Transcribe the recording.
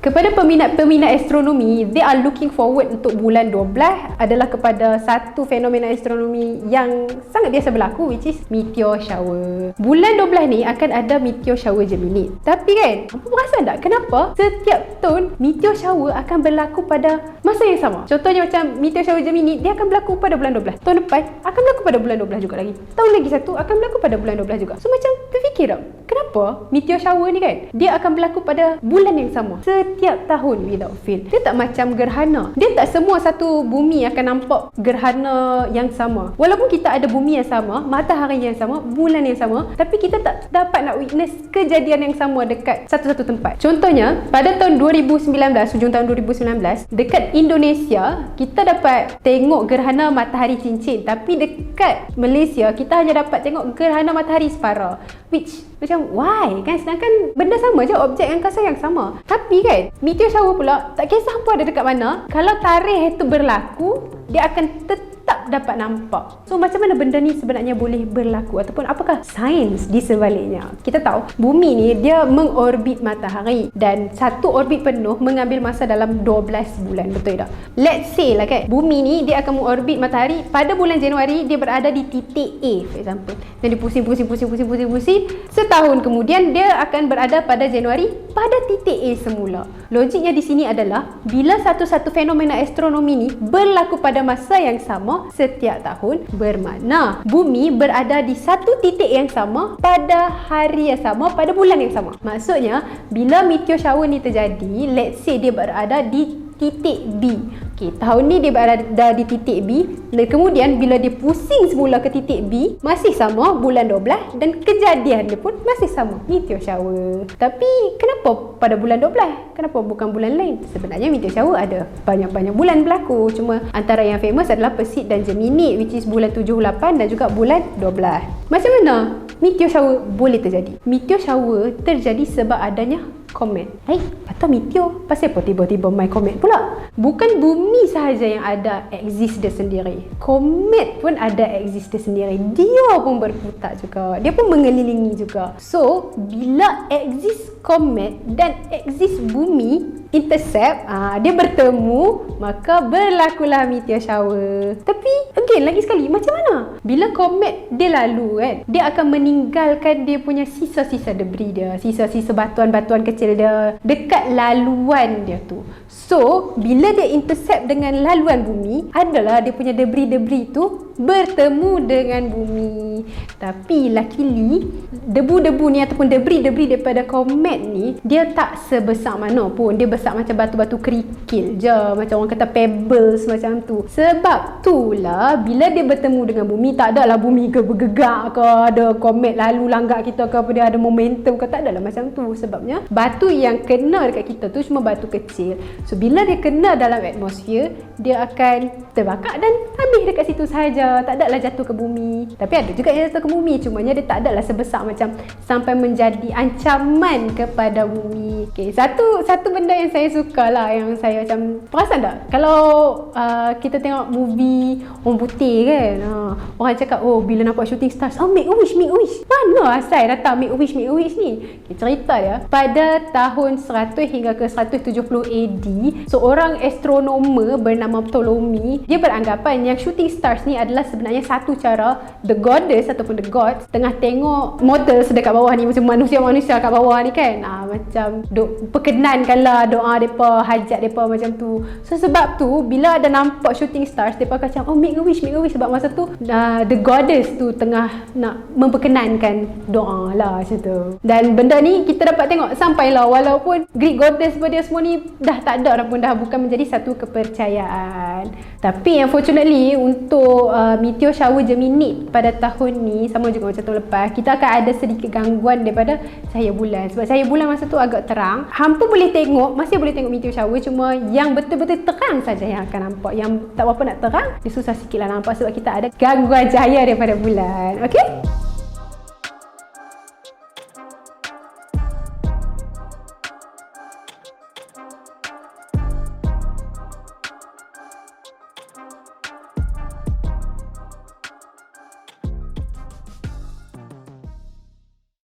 Kepada peminat-peminat astronomi, they are looking forward untuk bulan 12 adalah kepada satu fenomena astronomi yang sangat biasa berlaku, which is meteor shower. Bulan 12 ni akan ada meteor shower Gemini. Tapi kan, apa perasan tak kenapa setiap tahun meteor shower akan berlaku pada masa yang sama? Contohnya macam meteor shower Gemini, dia akan berlaku pada bulan 12. Tahun depan akan berlaku pada bulan 12 juga lagi. Tahun lagi satu akan berlaku pada bulan 12 juga. So macam terfikir tak? Kenapa meteor shower ni kan, dia akan berlaku pada bulan yang sama setiap tahun without fail. Dia tak macam gerhana. Dia tak semua satu bumi akan nampak gerhana yang sama. Walaupun kita ada bumi yang sama, matahari yang sama, bulan yang sama, tapi kita tak dapat nak witness kejadian yang sama dekat satu-satu tempat. Contohnya, pada tahun 2019, hujung tahun 2019, dekat Indonesia, kita dapat tengok gerhana matahari cincin. Tapi dekat Malaysia, kita hanya dapat tengok gerhana matahari separa. Which, macam why kan? Sedangkan benda sama je, objek angkasa yang sama. Tapi kan, meteor shower pula, tak kisah apa ada dekat mana, kalau tarikh itu berlaku, dia akan tetap dapat nampak. So macam mana benda ni sebenarnya boleh berlaku, ataupun apakah sains di sebaliknya? Kita tahu bumi ni dia mengorbit matahari, dan satu orbit penuh mengambil masa dalam 12 bulan, betul tak? Let's say lah kan, bumi ni dia akan mengorbit matahari pada bulan Januari, dia berada di titik A for example, dan dia pusing. Setahun kemudian dia akan berada pada Januari pada titik A semula. Logiknya di sini adalah bila satu-satu fenomena astronomi ni berlaku pada masa yang sama setiap tahun, bermakna bumi berada di satu titik yang sama pada hari yang sama pada bulan yang sama. Maksudnya bila meteor shower ni terjadi, let's say dia berada di titik B. Okay, tahun ni dia berada di titik B, dan kemudian bila dia pusing semula ke titik B, masih sama bulan 12, dan kejadian dia pun masih sama, meteor shower. Tapi kenapa pada bulan 12? Kenapa bukan bulan lain? Sebenarnya meteor shower ada banyak-banyak bulan berlaku, cuma antara yang famous adalah Perseid dan Gemini, which is bulan 7, 8 dan juga bulan 12. Macam mana meteor shower boleh terjadi? Meteor shower terjadi sebab adanya komet. Atau meteor, pasal apa tiba-tiba main komet pula? Bukan bumi sahaja yang ada exist dia sendiri, komet pun ada exist dia sendiri. Dia pun berputar juga, dia pun mengelilingi juga. So bila exist komet dan exist bumi intercept, dia bertemu, maka berlakulah meteor shower. Tapi again, lagi sekali, macam mana? Bila komet dia lalu kan, dia akan meninggalkan dia punya sisa-sisa debris dia, sisa-sisa batuan-batuan kecil dia dekat laluan dia tu. So bila dia intercept dengan laluan bumi, adalah dia punya debris-debris tu bertemu dengan bumi. Tapi luckily, debu-debu ni ataupun debris-debris daripada komet ni, dia tak sebesar mana pun. Dia besar macam batu-batu kerikil je, macam orang kata pebbles macam tu. Sebab tu lah bila dia bertemu dengan bumi, tak adalah bumi ke bergegar ke, ada komet lalu langgar kita ke, apa dia ada momentum ke, tak adalah macam tu. Sebabnya batu yang kena dekat kita tu cuma batu kecil. So bila dia kena dalam atmosfer, dia akan terbakar dan habis dekat situ sahaja, tak adalah jatuh ke bumi. Tapi ada juga yang jatuh ke bumi, cumanya dia tak adalah sebesar macam sampai menjadi ancaman kepada bumi. Okay, satu benda yang saya suka lah, yang saya macam perasan tak, kalau kita tengok movie orang putih kan, orang cakap, oh bila nampak shooting stars, make a wish. Mana asal datang make a wish ni? Okay, cerita dia, pada tahun 100 hingga ke 170 AD, seorang astronomer bernama Ptolemy, dia beranggapan yang shooting stars ni adalah sebenarnya satu cara the goddess ataupun the gods tengah tengok model sedekat bawah ni, macam manusia-manusia kat bawah ni kan, macam duk perkenankanlah doa mereka, hajat mereka macam tu. So sebab tu bila ada nampak shooting stars, mereka macam make a wish, sebab masa tu the goddess tu tengah nak memperkenankan doa lah macam tu. Dan benda ni kita dapat tengok sampailah, walaupun Greek goddess dia semua ni dah tak ada dah pun, dah bukan menjadi satu kepercayaan. Tapi unfortunately untuk meteor shower Gemini pada tahun ni, sama juga macam tahun lepas, kita akan ada sedikit gangguan daripada cahaya bulan. Sebab cahaya bulan masa tu agak terang, hampa boleh tengok, masih boleh tengok meteor shower, cuma yang betul-betul terang saja yang akan nampak. Yang tak apa nak terang, dia susah sikit lah nampak sebab kita ada gangguan cahaya daripada bulan. Okay?